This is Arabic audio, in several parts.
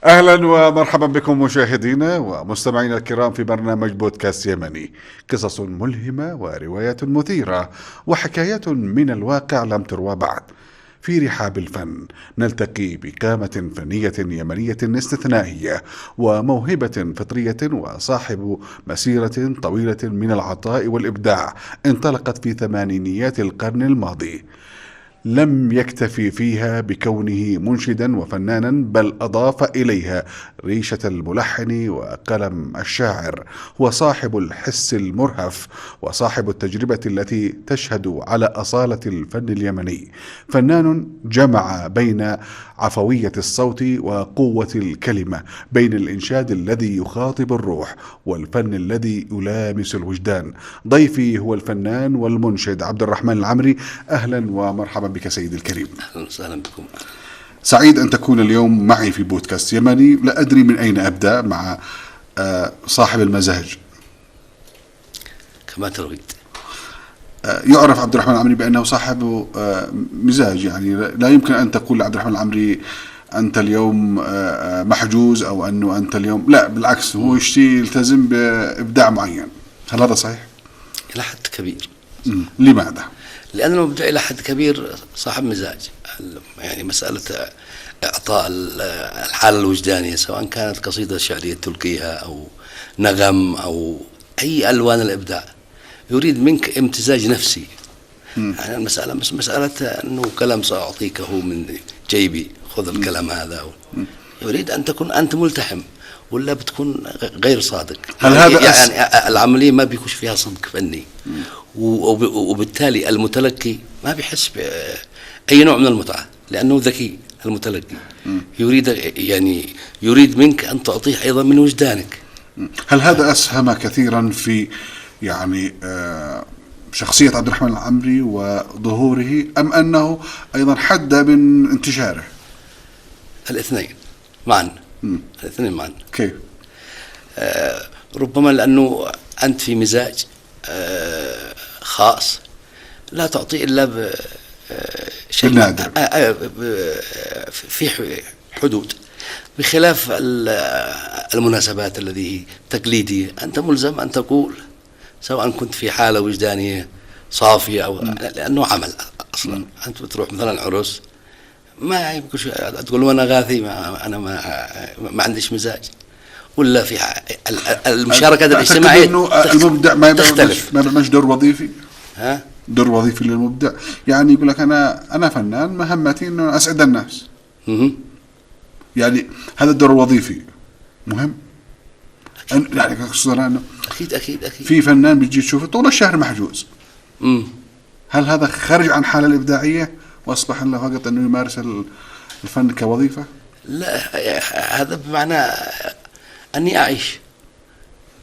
أهلا ومرحبا بكم مشاهدينا ومستمعينا الكرام في برنامج بودكاست يمني. قصص ملهمة وروايات مثيرة وحكايات من الواقع لم تروى بعد. في رحاب الفن نلتقي بقامة فنية يمنية استثنائية وموهبة فطرية وصاحب مسيرة طويلة من العطاء والإبداع انطلقت في ثمانينيات القرن الماضي. لم يكتفي فيها بكونه منشدا وفنانا، بل أضاف إليها ريشة الملحن وقلم الشاعر. هو صاحب الحس المرهف وصاحب التجربة التي تشهد على أصالة الفن اليمني. فنان جمع بين عفوية الصوت وقوة الكلمة، بين الإنشاد الذي يخاطب الروح والفن الذي يلامس الوجدان. ضيفي هو الفنان والمنشد عبد الرحمن العمري. أهلا ومرحبا بك سيدي الكريم. أهلا وسهلا بكم. سعيد أن تكون اليوم معي في بودكاست يمني. لا أدري من أين أبدأ مع صاحب المزاج. كما تريد. يعرف عبد الرحمن العمري بأنه صاحب مزاج، يعني لا يمكن أن تقول لعبد الرحمن العمري أنت اليوم محجوز أو أنه أنت اليوم، لا بالعكس، هو يلتزم بإبداع معين. هل هذا صحيح؟ إلى حد كبير. لماذا؟ لأنه مبدع إلى حد كبير صاحب مزاج، يعني مسألة إعطاء الحالة الوجدانية، سواء كانت قصيدة شعرية تلقيها أو نغم أو أي ألوان الإبداع، يريد منك امتزاج نفسي. يعني المسألة مش مسألة أنه كلام سأعطيكه من جيبي، خذ الكلام هذا. يريد أن تكون أنت ملتحم، ولا بتكون غير صادق. هل هذا يعني العملية ما بيكونش فيها صدق فني، وبالتالي المتلقي ما بيحس بأي نوع من المتعة، لأنه ذكي المتلقي. يريد منك أن تعطيه أيضا من وجدانك. هل هذا أسهم كثيرا في يعني شخصية عبد الرحمن العمري وظهوره، أم أنه أيضا حد من انتشاره؟ الاثنين معا. الاثنين معا. كيف؟ ربما لأنه أنت في مزاج خاص لا تعطي إلا بشيء نادر في حدود، بخلاف المناسبات التي تقليدية أنت ملزم أن تقول، سواء كنت في حالة وجدانية صافية أو لأنه عمل أصلا. أنت بتروح مثلا عرس، ما يمكن تقول أنا غاثي، أنا ما عنديش مزاج، ولا في المشاركة الاجتماعية المبدع ما تختلف. ما يعملش دور وظيفي. ها؟ دور وظيفي للمبدع، يعني يقول لك أنا فنان مهمتي إنه أسعد الناس. يعني هذا الدور الوظيفي مهم. يعني خصوصا أنه أكيد في فنان بيجي تشوفه طول الشهر محجوز. هل هذا خرج عن حالة الإبداعية وأصبح له فقط أنه يمارس الفن كوظيفة؟ لا، هذا بمعنى أني أعيش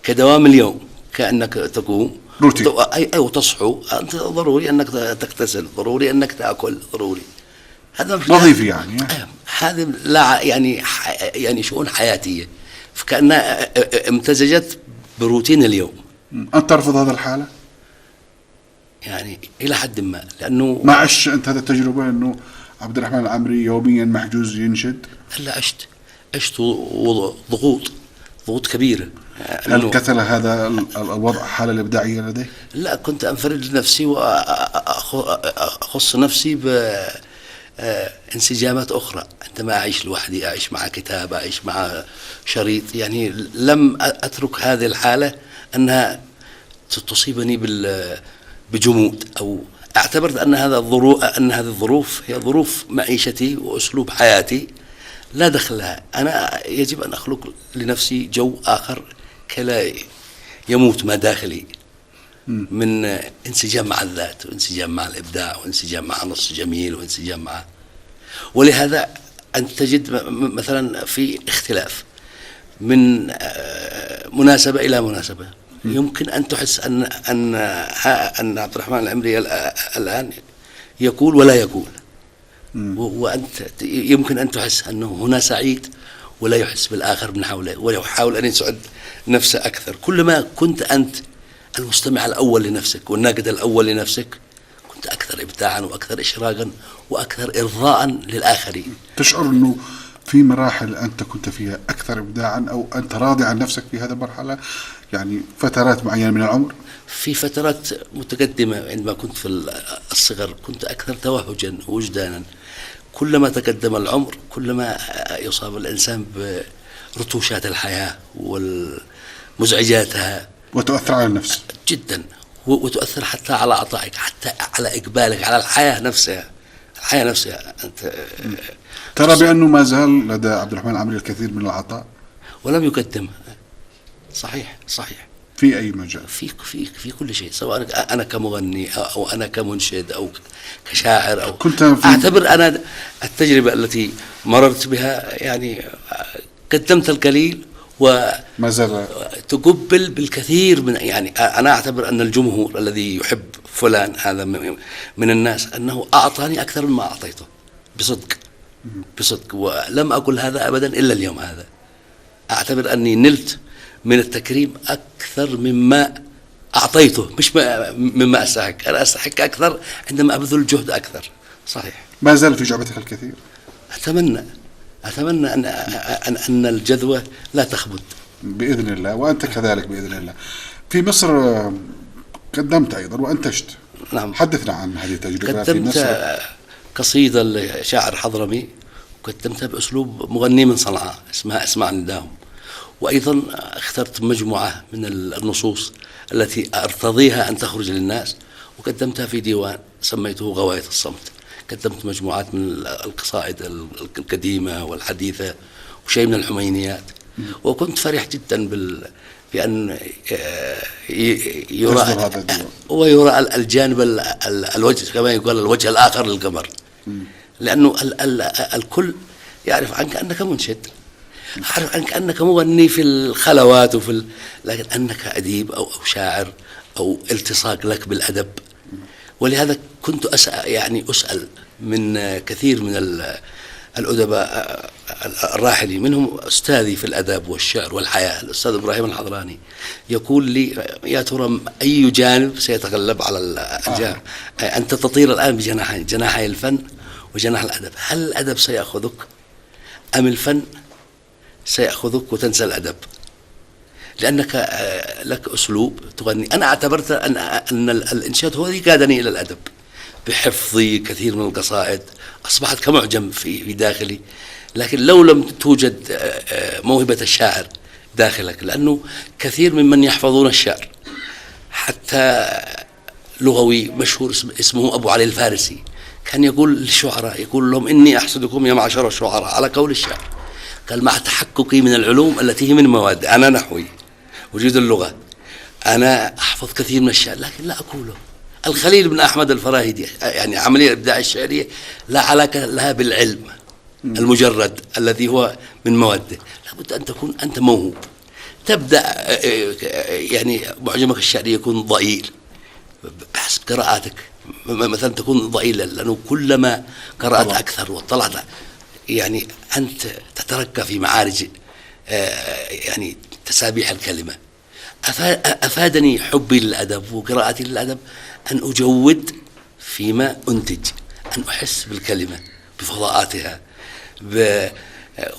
كدوام اليوم، كأنك تقوم وتصحو، أنت ضروري أنك تغتسل، ضروري أنك تأكل، ضروري. هذا وظيفي يعني. هذا لا يعني شؤون حياتية، فكأنها امتزجت بروتين اليوم. أنت ترفض هذا الحالة؟ يعني إلى حد ما، لأنه ما عشت أنت هذه التجربة أنه عبد الرحمن العمري يوميا محجوز ينشد؟ لا، عشت ضغوط كبيرة. هل كتل هذا الوضع حالة الإبداعية لديك؟ لا، كنت أنفرد لنفسي وأخص نفسي بانسجامات أخرى. عندما أعيش لوحدي، أعيش مع كتاب، أعيش مع شريط، يعني لم أترك هذه الحالة أنها تصيبني بجمود، أو اعتبرت أن هذه الظروف هي ظروف معيشتي وأسلوب حياتي، لا دخل لها. أنا يجب أن أخلق لنفسي جو آخر كلا يموت ما داخلي من انسجام مع الذات، وانسجام مع الإبداع، وانسجام مع نص جميل، وانسجام مع. ولهذا أنت تجد مثلا في اختلاف من مناسبة إلى مناسبة. يمكن أن تحس أن عبد الرحمن العمري الآن يقول ولا يقول، وأنت يمكن أن تحس أنه هنا سعيد ولا يحس بالآخر من حوله، ويحاول أن يسعد نفسه أكثر. كلما كنت أنت المستمع الأول لنفسك والناقد الأول لنفسك، كنت أكثر إبداعا وأكثر إشراقا وأكثر إرضاء للآخرين. تشعر أنه في مراحل أنت كنت فيها أكثر إبداعا أو أنت راضي عن نفسك في هذه المرحلة، يعني فترات معينة من العمر؟ في فترات متقدمة عندما كنت في الصغر كنت أكثر توهجا ووجدانا. كلما تقدم العمر كلما يصاب الإنسان برتوشات الحياة والمزعجاتها، وتؤثر على النفس جدا، وتؤثر حتى على عطائك، حتى على إقبالك على الحياة نفسها. الحياة نفسها أنت ترى بأنه ما زال لدى عبد الرحمن العامري الكثير من العطاء ولم يقدم. صحيح صحيح. في أي مجال؟ في كل شيء، سواء أنا كمغني أو أنا كمنشد أو كشاعر أو أعتبر أنا التجربة التي مررت بها يعني قدمت القليل ما زال تقبل بالكثير من، يعني أنا أعتبر أن الجمهور الذي يحب فلان هذا من الناس أنه أعطاني أكثر مما أعطيته بصدق، ولم أقل هذا أبدا إلا اليوم هذا. أعتبر أني نلت من التكريم أكثر مما أعطيته، مش مما أستحق. أنا أستحق أكثر عندما أبذل جهد أكثر. صحيح. ما زال في جعبتك الكثير. أتمنى أن الجذوة لا تخبط بإذن الله، وأنت كذلك بإذن الله. في مصر قدمت أيضا وأنتجت. نعم. حدثنا عن هذه التجربة. قدمت قصيدة لشاعر حضرمي، وقدمتها بأسلوب مغني من صنعاء اسمها أسمع نداهم. وأيضا اخترت مجموعة من النصوص التي أرتضيها أن تخرج للناس، وقدمتها في ديوان سميته غواية الصمت. قدمت مجموعات من القصائد القديمة والحديثة وشيء من الحمينيات، وكنت فرح جدا بأن يرى الجانب الوجه كما يقال الوجه الآخر للقمر، لأنه الكل يعرف عنك أنك منشد، أعرف عنك أنك مغني في الخلوات لكن أنك أديب أو شاعر أو التصاق لك بالأدب. ولهذا كنت أسأل من كثير من الأدباء الراحلين، منهم أستاذي في الأدب والشعر والحياة الأستاذ إبراهيم الحضراني، يقول لي يا ترى أي جانب سيتغلب على الجانب؟ أنت تطير الآن بجناحين، جناحي الفن وجناح الأدب. هل الأدب سيأخذك أم الفن سيأخذك وتنسى الأدب؟ لأنك لك أسلوب تغني. أنا اعتبرت أن الإنشاد هو الذي قادني إلى الأدب، بحفظي كثير من القصائد أصبحت كمعجم في داخلي. لكن لو لم توجد موهبة الشاعر داخلك، لأنه كثير ممن يحفظون الشعر، حتى لغوي مشهور اسمه أبو علي الفارسي كان يقول للشعراء، يقول لهم إني أحسدكم يا معشر الشعراء على قول الشعر، قال مع تحققي من العلوم التي هي من مواد. أنا نحوي وجود اللغة، أنا أحفظ كثير من الشعر لكن لا أقوله. الخليل بن أحمد الفراهيدي يعني عملية الإبداع الشعرية لا علاقة لها بالعلم المجرد الذي هو من موده، لابد أن تكون أنت موهوب. تبدأ يعني معجمك الشعري يكون ضئيل بحسب قراءاتك، مثلا تكون ضئيلا لأنه كلما قرأت أكثر واطلعت يعني أنت تترقى في معارج يعني تسابيح الكلمة. أفادني حبي للأدب وقراءتي للأدب أن أجود فيما أنتج، أن أحس بالكلمة بفضاءاتها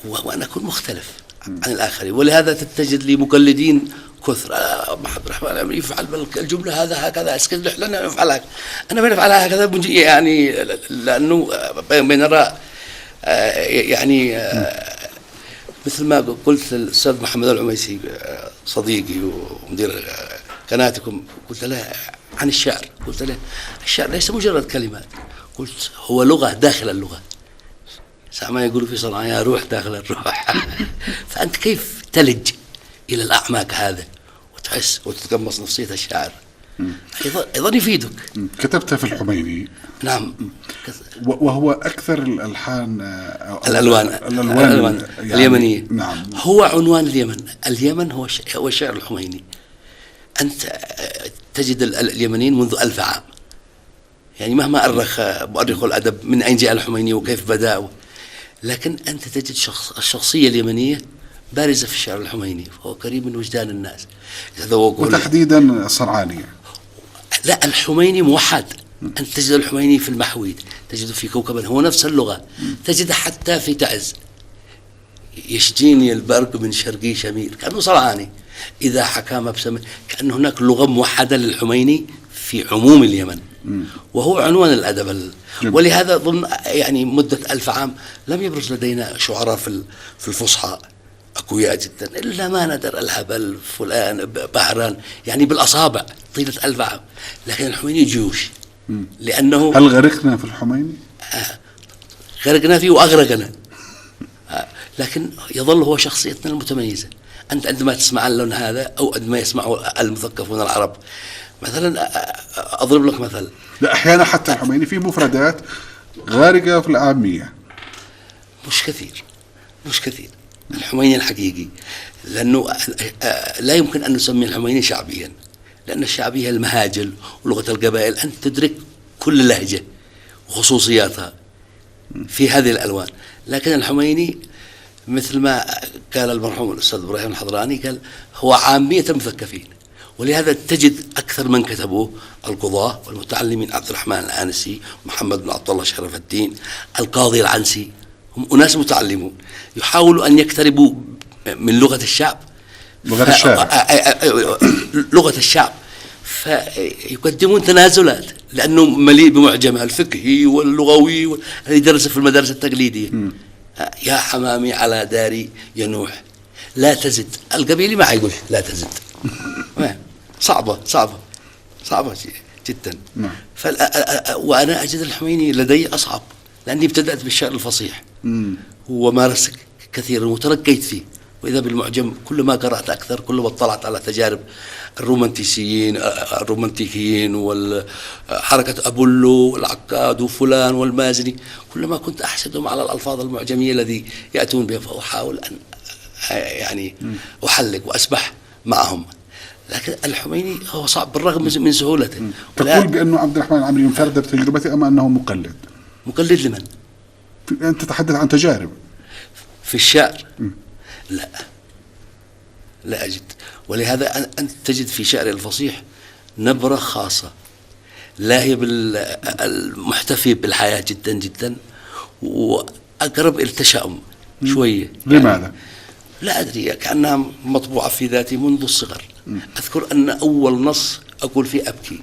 وأن أكون مختلف عن الآخرين. ولهذا تجد لي مقلدين كثر. عبد الرحمن العامري يفعل الجملة هذا هكذا، اسكت لنا نفعلها، أنا بنفعلها هكذا يعني لأنه بنرى يعني مثل ما قلت للأستاذ محمد العميسي صديقي ومدير قناتكم، قلت له عن الشعر، قلت له الشعر ليس مجرد كلمات، قلت هو لغة داخل اللغة. سامع يقولوا في صنعاء يا روح داخل الروح. فأنت كيف تلج إلى الأعماق هذا وتحس وتتقمص نفسية الشاعر؟ أيضا يفيدك. كتبت في الحميني. نعم. وهو أكثر الألحان الألوان يعني اليمنية. نعم. هو عنوان اليمن هو الشعر الحميني. أنت تجد اليمنيين منذ 1000 عام، يعني مهما أرخ مؤرخ الأدب من أين جاء الحميني وكيف بدأ، لكن أنت تجد الشخصية اليمنية بارزة في الشعر الحميني، فهو قريب من وجدان الناس. وتحديدا الصنعانية. لا، الحميني موحد. أنت تجد الحميني في المحويد، تجده في كوكبا، هو نفس اللغة، تجد حتى في تعز، يشجيني البرق من شرقي شمير، كأنه صرعاني إذا حكى مبسم، كأن هناك لغة موحدة للحميني في عموم اليمن، وهو عنوان الأدب. ولهذا ضمن يعني مدة 1000 عام لم يبرز لدينا شعراء في الفصحى أقوياء جدا، إلا ما ندر الهبل فلان بهران، يعني بالأصابع طيلة 1000 عام. لكن الحميني جيوش، لأنه هل غرقنا في الحميني؟ غرقنا فيه وأغرقنا، لكن يظل هو شخصيتنا المتميزة. أنت عندما تسمع اللون هذا أو عندما يسمع المثقفون العرب مثلا، أضرب لك مثل، لا أحيانا حتى الحميني فيه مفردات غارقة في العامية. مش كثير الحميني الحقيقي، لأنه لا يمكن أن نسمي الحميني شعبيا، لأن الشعبية المهاجل ولغة القبائل، أنت تدرك كل لهجة وخصوصياتها في هذه الألوان. لكن الحميني مثل ما قال المرحوم الأستاذ إبراهيم الحضراني، قال هو عامية المثقفين، ولهذا تجد أكثر من كتبوه القضاة والمتعلمين، عبد الرحمن الآنسي، محمد بن عبد الله شرف الدين، القاضي العنسي، هم أناس متعلمون يحاولوا أن يقتربوا من لغة الشعب، لغة الشعب، فيقدمون تنازلات، لأنه مليء بمعجمها الفقهي واللغوي الذي درس في المدارس التقليدية. يا حمامي على داري ينوح لا تزد، القبيلي ما حيقول لا تزد، صعبة جدا. وأنا أجد الحميني لدي أصعب، لأني ابتدأت بالشعر الفصيح ومارست كثيرا وترقيت فيه، وإذا بالمعجم كل ما قرأت أكثر كل ما اطلعت على تجارب الرومانتيكيين والحركة أبولو والعقاد وفلان والمازني، كلما كنت أحسدهم على الألفاظ المعجمية الذي يأتون بها، فأحاول أن يعني أحلق وأسبح معهم. لكن الحميني هو صعب بالرغم من سهولته. تقول بأنه عبد الرحمن العمري انفرد بتجربته أم أنه مقلد؟ مقلد لمن؟ أنت تتحدث عن تجارب في الشعر. لا أجد، ولهذا أنت تجد في شعر الفصيح نبرة خاصة، لا هي المحتفي بالحياة جدا جدا، وأقرب إلى التشاؤم شوية. لماذا؟ لا أدري، كأنها مطبوعة في ذاتي منذ الصغر. أذكر أن أول نص أقول فيه أبكي،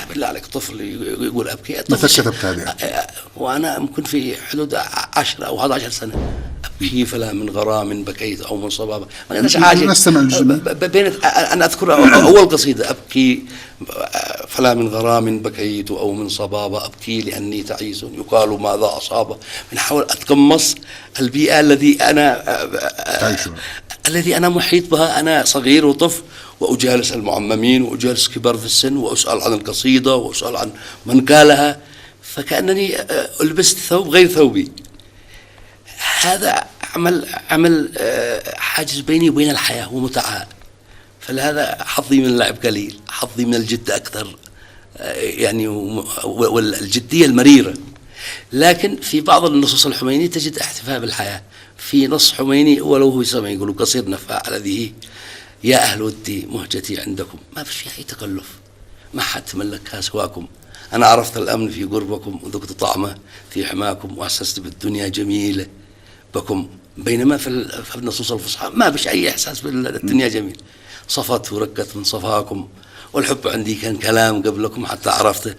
بالله عليك طفل يقول أبكي؟ متى كتبت هذه؟ وأنا ممكن في حدود 10 أو 11 سنة. أبكي فلا من غرام بكيت أو من صبابة، ما قدرش حاجة. أنا أذكر أول قصيدة، أبكي فلا من غرام بكيت أو من صبابة، أبكي لأني تعيس يقال ماذا أصابه. من حاول أتقمص البيئة الذي أنا محيط بها، أنا صغير وطفل، وأجالس المعممين وأجالس كبار في السن، وأسأل عن القصيدة وأسأل عن من قالها، فكأنني لبست ثوب غير ثوبي. هذا عمل حاجز بيني وبين الحياة ومتعها، فلهذا حظي من اللعب قليل، حظي من الجد أكثر، يعني والجدية المريرة. لكن في بعض النصوص الحميني تجد احتفاء بالحياة. في نص حميني ولو هو يسمع يقولوا قصير نفاع الذي يا أهل ودي مهجتي عندكم، ما فيش فيها أي تكلف، ما حد تملكها سواكم، أنا عرفت الأمن في قربكم وذقت طعمه في حماكم، وأحسست بالدنيا جميلة بكم. بينما في النصوص الفصحى ما فيش أي إحساس بالدنيا جميل، صفت ورقت من صفاكم، والحب عندي كان كلام قبلكم حتى عرفته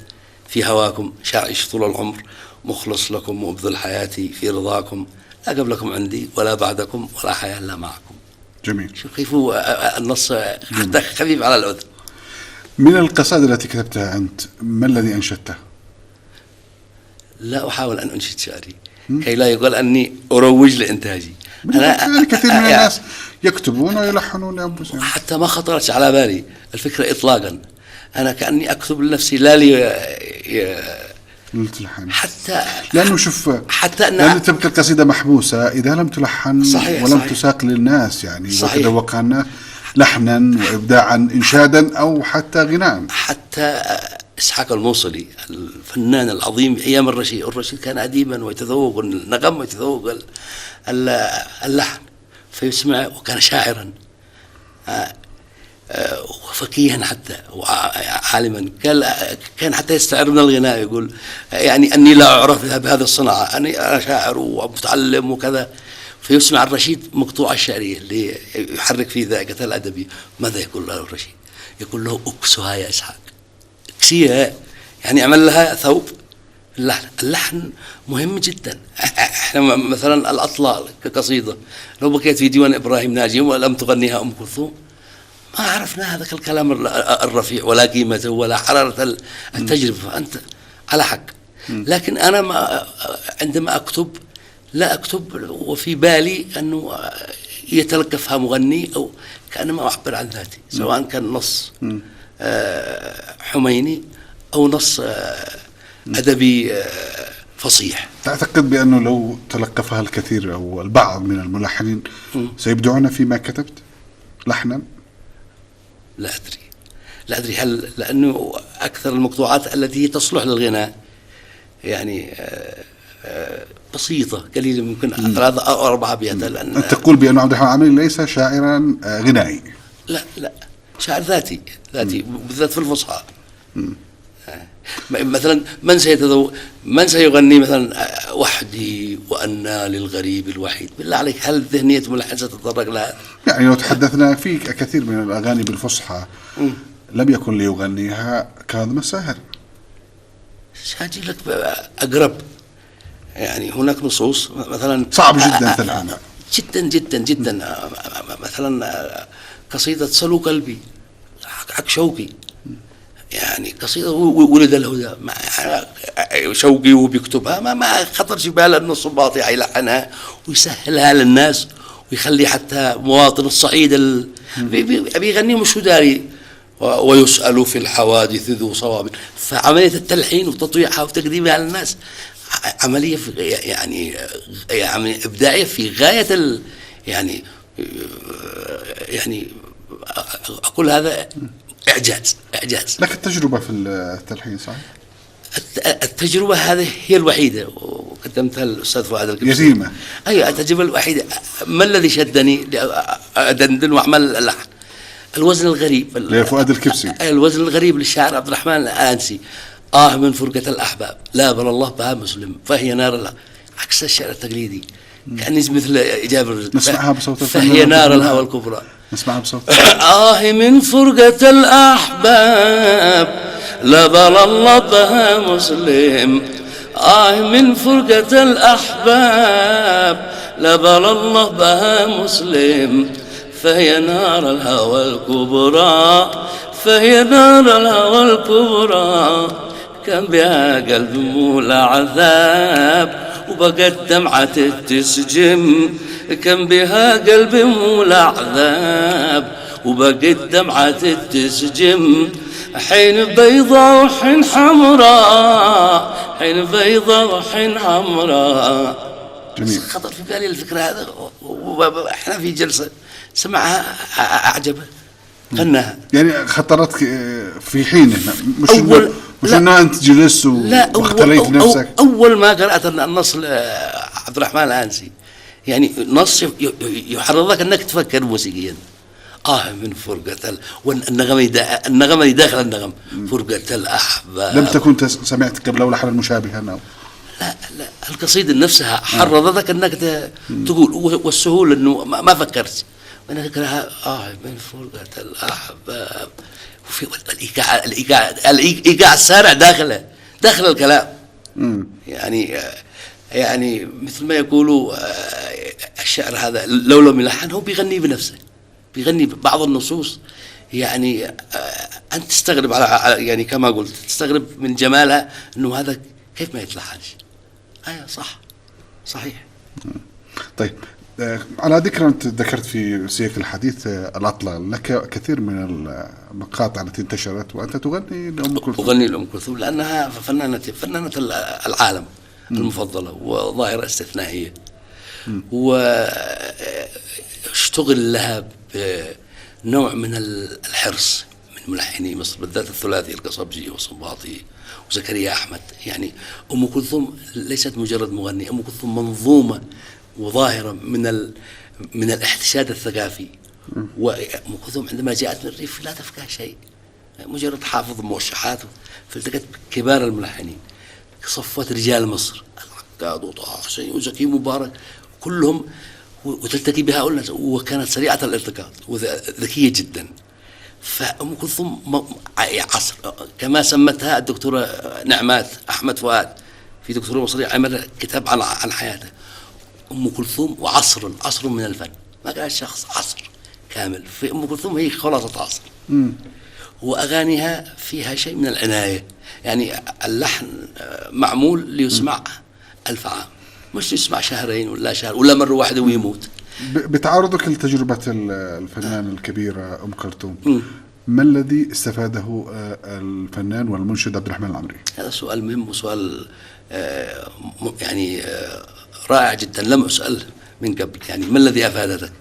في هواكم، شاعش طول العمر مخلص لكم وابذل حياتي في رضاكم، لا قبلكم عندي ولا بعدكم ولا حياة إلا معكم. جميل. شوف كيف النص حتى خفيف على الأذن. من القصائد التي كتبتها أنت ما الذي أنشدته؟ لا أحاول أن أنشد شعري كي لا يقول أني أروج لإنتاجي. أنا كثير من الناس يكتبون ويلحنون لأنفسهم، حتى ما خطرت على بالي الفكرة إطلاقا. أنا كأني أكتب لنفسي لا لي حتى لأنه شوف، حتى لأن تبقى القصيدة محبوسة إذا لم تلحن ولم تساق للناس، يعني وتذوقها الناس لحنا وإبداعا إنشادا أو حتى غناء. حتى إسحاق الموصلي الفنان العظيم أيام الرشيد كان أديبا ويتذوق النغم ويتذوق اللحن فيسمع، وكان شاعرا وفقيها حتى وعالما، كان حتى يستعر من الغناء، يقول يعني أني لا أعرف بهذه الصنعة، أنا شاعر ومتعلم وكذا. فيسمع الرشيد مقطوع الشعرية اللي يحرك فيه ذائقة الأدبي. ماذا يقول له الرشيد؟ يقول له اكسها يا إسحاق، اكسيها، يعني اعمل لها ثوب. اللحن مهم جدا. احنا مثلا الأطلال كقصيدة لو بقيت في ديوان إبراهيم ناجي ولم تغنيها أم كلثوم ما عرفنا هذا الكلام الرفيع ولا قيمته ولا حرارة التجربة. فأنت على حق. لكن أنا عندما أكتب لا أكتب وفي بالي أنه يتلقفها مغني أو كأنما أعبر عن ذاتي، سواء كان نص حميني أو نص أدبي فصيح. تعتقد بأنه لو تلقفها الكثير أو البعض من الملحنين سيبدعون فيما كتبت لحنا؟ لا أدري هل لأنه أكثر المقطوعات التي تصلح للغناء يعني بسيطة قليلة، ممكن 3 أو 4 أبيات. أنت تقول بأن عبد الرحمن عامري ليس شاعرا غنائي؟ لا شاعر ذاتي بالذات في الفصحى. مثلا من سيغني مثلا وحدي وأنا للغريب الوحيد؟ بالله عليك هل ذهنية ملحن ستتطرق لها؟ يعني لو تحدثنا في كثير من الأغاني بالفصحى لم يكن ليغنيها كاظم الساهر. سأجي لك أقرب. يعني هناك نصوص مثلا صعب جدا تلحنها، جدا مثلا قصيدة سلو قلبي حق شوقي، يعني قصيدة ولد الهدى شوقي وبيكتبها ما خطرش بال أنه الصباطي يلحنها ويسهلها للناس ويخلي حتى مواطن الصعيد بيغني مش داري ويسأل في الحوادث ذو صواب. فعملية التلحين وتطويعها وتقديمها للناس عملية يعني إبداعية في غاية يعني أقول هذا إعجاز. لك التجربة في التلحين صحيح؟ التجربة هذه هي الوحيدة وقدمتها الأستاذ فؤاد الكبسي. يتيمة. أيوة التجربة الوحيدة. ما الذي شدني أدندن وأعمل اللحن؟ الوزن الغريب لفؤاد الكبسي. الوزن الغريب للشاعر عبد الرحمن الآنسي. من فرقة الأحباب لا بل الله بها مسلم فهي نار الله. عكس الشعر التقليدي كأني مثل جابر. نسمعها بصوت فهي نار الهوى الكبرى. نسمعها بصوت. من فرقة الأحباب لا بل الله بها مسلم. من فرقة الأحباب لا بل الله بها مسلم فهي نار الهوى الكبرى. فهي نار الهوى الكبرى كان بها قلب مولع عذاب وبقت دمعة تسجم. كان بها قلب مولع عذاب وبقت دمعة تسجم. حين بيضاء وحين حمراء، حين بيضاء وحين حمراء. جميل. خطر في بالي الفكرة هذا احنا في جلسة سمعها أعجبه غناها. يعني خطرت في حين مش انه انت جلست واختليت نفسك. اول ما قرأت النص عبد الرحمن الآنسي يعني نص يحرضك انك تفكر موسيقيا. من فرقة النغمة داخل النغم. فرقة الأحباب. لم تكن سمعت قبل لحنا مشابها؟ لا القصيدة نفسها حرضتك انك تقول والسهول انه ما فكرت وانا اقراها. من فرقة الأحباب وفي الإيقاع السارع داخل الكلام. يعني مثل ما يقولوا الشعر هذا لو لم يلحن هو بيغني بنفسه، بيغني بعض النصوص. يعني أنت تستغرب على يعني كما قلت تستغرب من جمالها أنه هذا كيف ما يتلحنش. صحيح. طيب على ذكر أنت ذكرت في سياق الحديث الأطلال، لك كثير من المقاطع التي انتشرت وأنت تغني لأم كلثوم. أغني لأم كلثوم لأنها فنانة العالم المفضلة وظاهرة استثنائية، واشتغل لها بنوع من الحرص من ملحني مصر بالذات الثلاثي القصبجي والصنباطي وزكريا أحمد. يعني أم كلثوم ليست مجرد مغني، أم كلثوم منظومة وظاهرة من الاحتشاد الثقافي. وأم كلثوم عندما جاءت من الريف لا تفقه شيء، مجرد حافظ موشحات. فالتقت بكبار الملحنين صفوة رجال مصر العقاد وطه حسين وزكي مبارك كلهم وتلتقي بهؤلاء الناس، وكانت سريعة الالتقاط وذكية جدا. فأم كلثوم عصر كما سمتها الدكتورة نعمات أحمد فؤاد في دكتورة مصرية، عمل كتاب عن حياته. أم كلثوم عصر من الفن، ما كان شخص، عصر كامل. في أم كلثوم هي خلاصة عصر. وأغانيها فيها شيء من العناية، يعني اللحن معمول ليسمع 1000 عام، مش يسمع شهرين ولا شهر ولا مرة واحدة ويموت. بتعرضك لتجربة الفنان الكبيرة أم كلثوم، ما الذي استفاده الفنان والمنشد عبد الرحمن العمري؟ هذا سؤال مهم وسؤال يعني رائع جدا، لم أسأل من قبل. يعني ما الذي أفادتك؟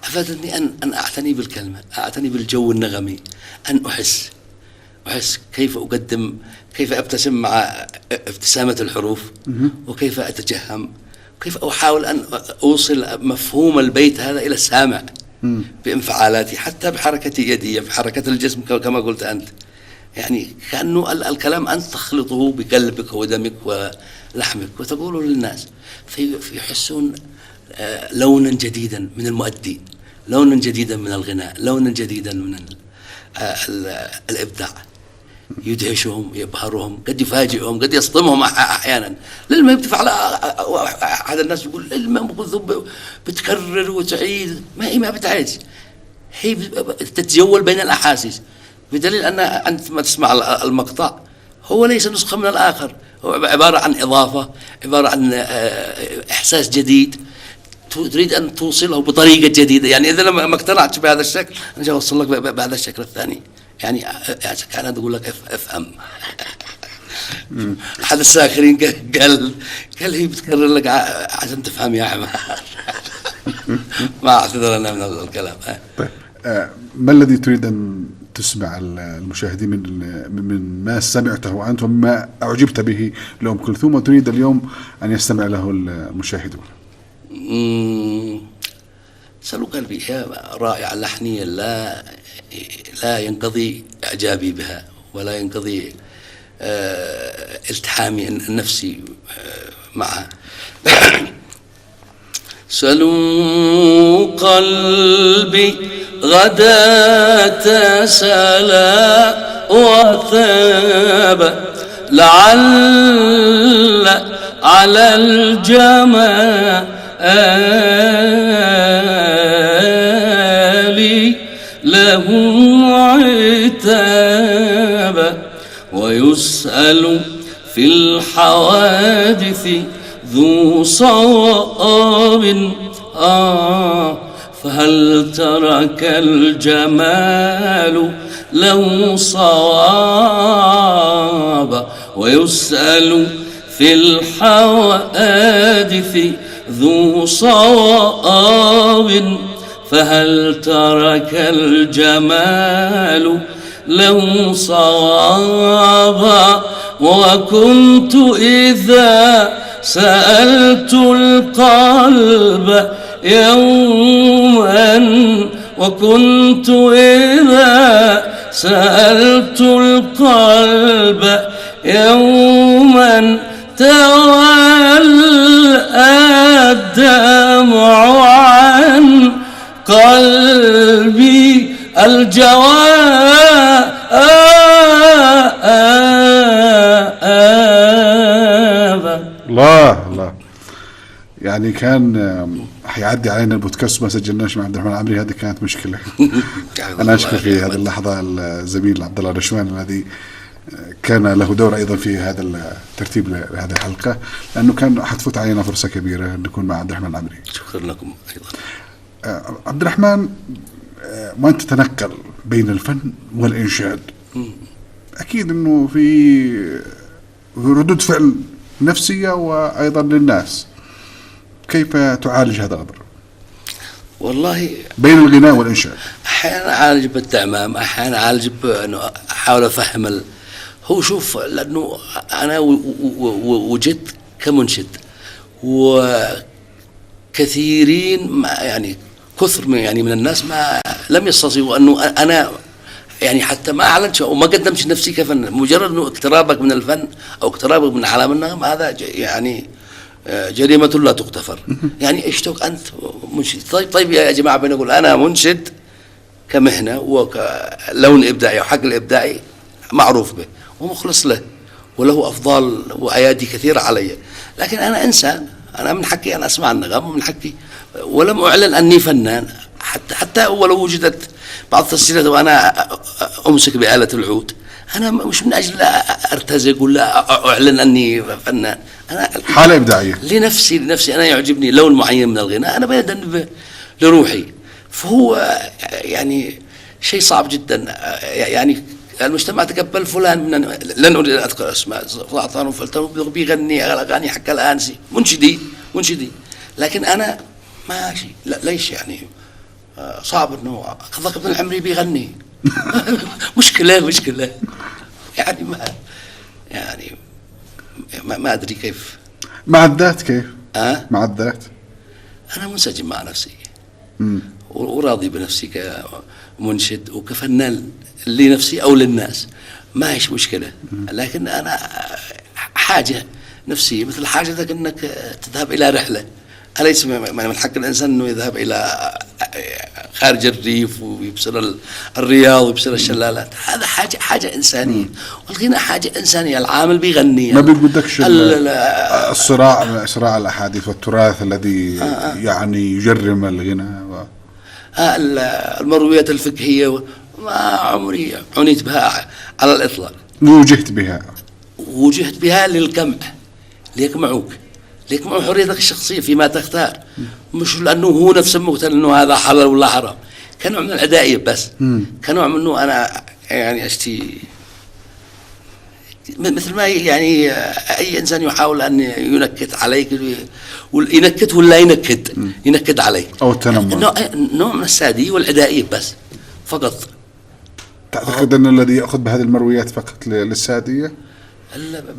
أفادتني أن أعتني بالكلمة، أعتني بالجو النغمي، أن أحس كيف أقدم، كيف أبتسم مع ابتسامة الحروف، وكيف أتجهم، كيف أحاول أن أوصل مفهوم البيت هذا إلى السامع بانفعالاتي، حتى بحركة يدي، بحركة الجسم كما قلت أنت. يعني كأنه الكلام أنت تخلطه بقلبك ودمك ولحمك وتقوله للناس، فيحسون لونا جديدا من المؤدي، لونا جديدا من الغناء، لونا جديدا من الإبداع. يدهشهم، يبهرهم، قد يفاجئهم، قد يصدمهم أحيانا. لما يتفعل أحد الناس يقول لما كلثوم بتكرر وتعيد، ما بتعيد، هي تتجول بين الأحاسيس، بدليل أن أنت ما تسمع المقطع هو ليس نسخة من الآخر، هو عبارة عن إضافة، عبارة عن إحساس جديد تريد أن توصله بطريقة جديدة. يعني إذا لما اقتنعت بهذا الشكل أنا جاي أوصل لك بهذا الشكل الثاني. يعني كان أقول لك افهم. أحد الساخرين قال هي بتكرر لك عشان تفهم يا حمار. ما أعتذر أنا من هذا الكلام. طيب ما الذي تريد أن تسمع المشاهدين من ما سمعته أنت وما أعجبت به لأم كلثوم وتريد اليوم أن يستمع له المشاهدون؟ سلو قلبي رائعة لحنية، لا ينقضي إعجابي بها ولا ينقضي التحامي النفسي معها. سلوا قلبي غداة سلا وثاب، لعل على الجمال لهم عتاب، ويسأل في الحوادث ذو صواب، فهل ترك الجمال له صواب. ويسأل في الحوادث ذو صواب، فهل ترك الجمال له صوابا. وكنت إذا سألت القلب يوما، وكنت إذا سألت القلب يوما تولى الدمع عن قلبي الجواب. الله يعني كان حيعدي علينا البودكاست ما سجلناش مع عبد الرحمن العمري، هذه كانت مشكلة. أنا أشكر في هذه اللحظة الزميل عبد الله رشوان الذي كان له دور أيضا في هذا الترتيب لهذه الحلقة، لأنه كان حتفوت علينا فرصة كبيرة أن نكون مع عبد الرحمن العمري. شكرا لكم أيضا. عبد الرحمن، وأنت تتنقل بين الفن والإنشاد، أكيد أنه في ردود فعل نفسية وأيضا للناس، كيف تعالج هذا الأمر؟ والله بين الغناء والإنشاد أحيانا أعالج بالتعمام، أحيانا أعالج بأنه أحاول أفهم هو شوف، لأنه أنا وجدت كمنشد وكثيرين يعني كثر من الناس ما لم يستطيعوا أنه أنا يعني حتى ما أعلنت وما قدمت نفسي كفن. مجرد أنه اقترابك من الفن أو اقترابك من عالم النغم هذا يعني جريمة لا تغتفر. يعني اشتك أنت منشد، طيب يا جماعة بنقول أنا منشد كمهنة وكلون إبداعي وحق الإبداعي معروف به ومخلص له وله أفضال وأيادي كثيرة علي، لكن أنا إنسان، أنا من حقي أن أسمع النغم ومن حقي، ولم أعلن أني فنان حتى ولو وجدت بعض التسجيلات وأنا أمسك بآلة العود، أنا مش من أجل أرتزق ولا أعلن أني فنان، أنا حالة إبداعية لنفسي أنا يعجبني لون معين من الغناء، أنا بيدن لروحي، فهو يعني شيء صعب جدا. يعني المجتمع تقبل فلان من، لن أريد أن أذكر أسماء، فلان وفلان بيغني أغاني حق الآنسي منشدي، لكن أنا ماشي، لا ليش يعني صعب إنه قضاك ابن الحمري بيغني مشكلة يعني ما أدري كيف. مع الذات كيف؟ مع الذات أنا منسجم مع نفسي وراضي بنفسي كمنشد وكفنان لنفسي أو للناس، ما هيش مشكلة، لكن أنا حاجة نفسية مثل حاجتك أنك تذهب إلى رحلة، أليس من حق الإنسان أنه يذهب إلى خارج الريف ويبصر الرياض ويبصر الشلالات؟ هذا حاجة إنسانية، والغناء حاجة إنسانية، العامل بيغني. ما بيقودكش صراع الأحاديث والتراث الذي يعني يجرم الغناء المرويات الفقهية ما عمري عنيت بها على الإطلاق. وجهت بها للقمع، ليقمعوك حريتك الشخصية فيما تختار، مش لأنه هو نفسه مقتنع أنه هذا حلال ولا حرام، كنوع من العدائية بس، كنوع من أنه أنا يعني أشتي مثل ما يعني أي إنسان يحاول أن ينكت عليك، ينكت ولا ينكد عليك، أو التنمر، نوع من السادية والعدائية بس فقط. تعتقد أن الذي يأخذ بهذه المرويات فقط للسادية؟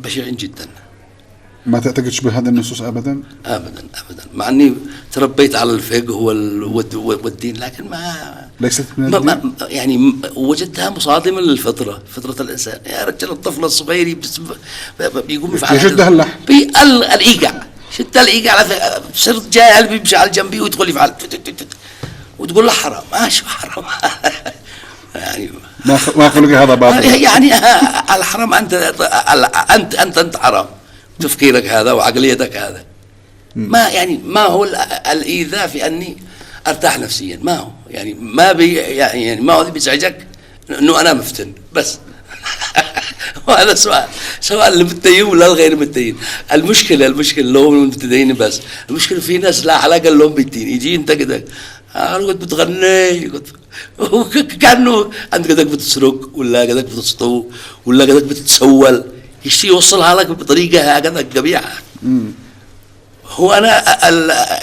بشعين جدا. ما تعتقدش بهذه النصوص أبدا؟ أبدا مع أني تربيت على الفقه والدين، لكن ليست من الدين؟ يعني وجدتها مصادمة للفطرة، فطرة الإنسان. يا رجل الطفل الصغير بيقوم يفعل يشدها اللحم، الإيقاع، شد الإيقاع، صرت جاهل بيمشي على جنبي ويدخل يفعل وتقول له حرام، شو حرام يعني ما أقول لك هذا باطل، يعني الحرام أنت حرام، تفكيرك هذا وعقليتك هذا، ما هو الإيذاء في أني أرتاح نفسيا، ما هو يعني ما هو بيزعجك إنه أنا مفتن بس وهذا سؤال للمتدين ولا الغير متدين. المشكلة لو المتدين بس، المشكلة في ناس لا علاقة لهم بالدين، يجي أنت كده قلت بتغني كأنه أنت قدك بتسرق ولا قدك بتسطو ولا قدك بتتسول، يشتي يوصلها لك بطريقة هكذا قبيحة. هو أنا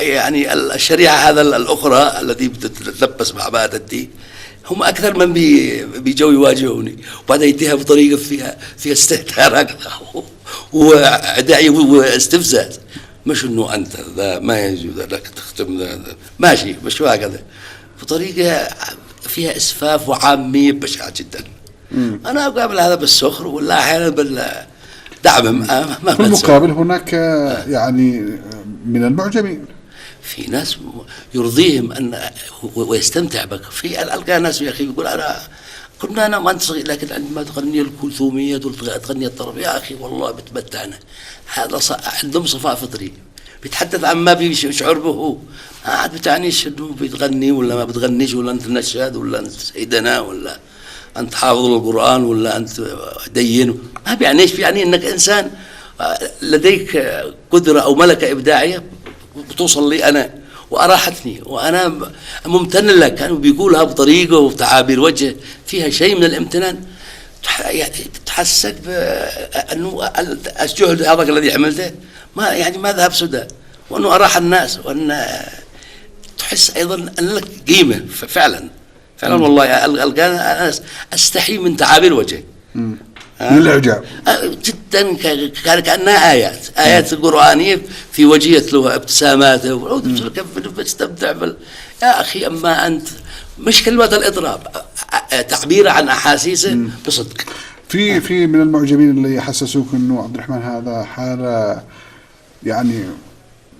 يعني الشريعة هذا الأخرى التي بتتلبس مع بعض الدين هم أكثر من بيجوا يواجهوني، وبعدين يديها بطريقة فيها استهتار هكذا وعدائي واستفزاز، مش إنه أنت ذا ما يجوز لك تختم ذا ماشي، مش هكذا، بطريقة فيها إسفاف وعامية بشعة جدا. أنا أقابل هذا بالسخر ولا أحيانا بالدعم. في المقابل هناك يعني من المعجبين، في ناس يرضيهم أن ويستمتع بك. في ألقى ناس يا أخي يقول أنا ما أنت صغير، لكن عندما تغني الكلثومية تغني الطرب يا أخي والله بتمتعنا. هذا عندهم صفاء فطري، بيتحدث عن ما بيشعر به، ما عاد بتعنيش إنه بتغني ولا ما بتغنيش، ولا أنت نشاد ولا أنت سيدنا ولا أنت حافظ القرآن ولا أنت دين، ما بيعنيش، بيعني أنك إنسان لديك قدرة أو ملكة إبداعية بتوصل لي أنا وأراحتني وأنا ممتن لك. كانوا بيقولها بطريقة وبتعابير وجه فيها شيء من الامتنان، يعني تحسك بأنه الجهد هذا الذي عملته ما ذهب سدى، وأنه أراح الناس، وأن تحس أيضا أن لك قيمة فعلا والله. أنا أستحي من تعابير وجه من الإعجاب جدا، كأنها آيات القرآنية في وجهة له ابتساماته كيف بتستمتع يا أخي. أما أنت مش كلمة الإضراب، تعبير عن أحاسيسه بصدق. في من المعجبين اللي يحسسوك إنه عبد الرحمن هذا حالة يعني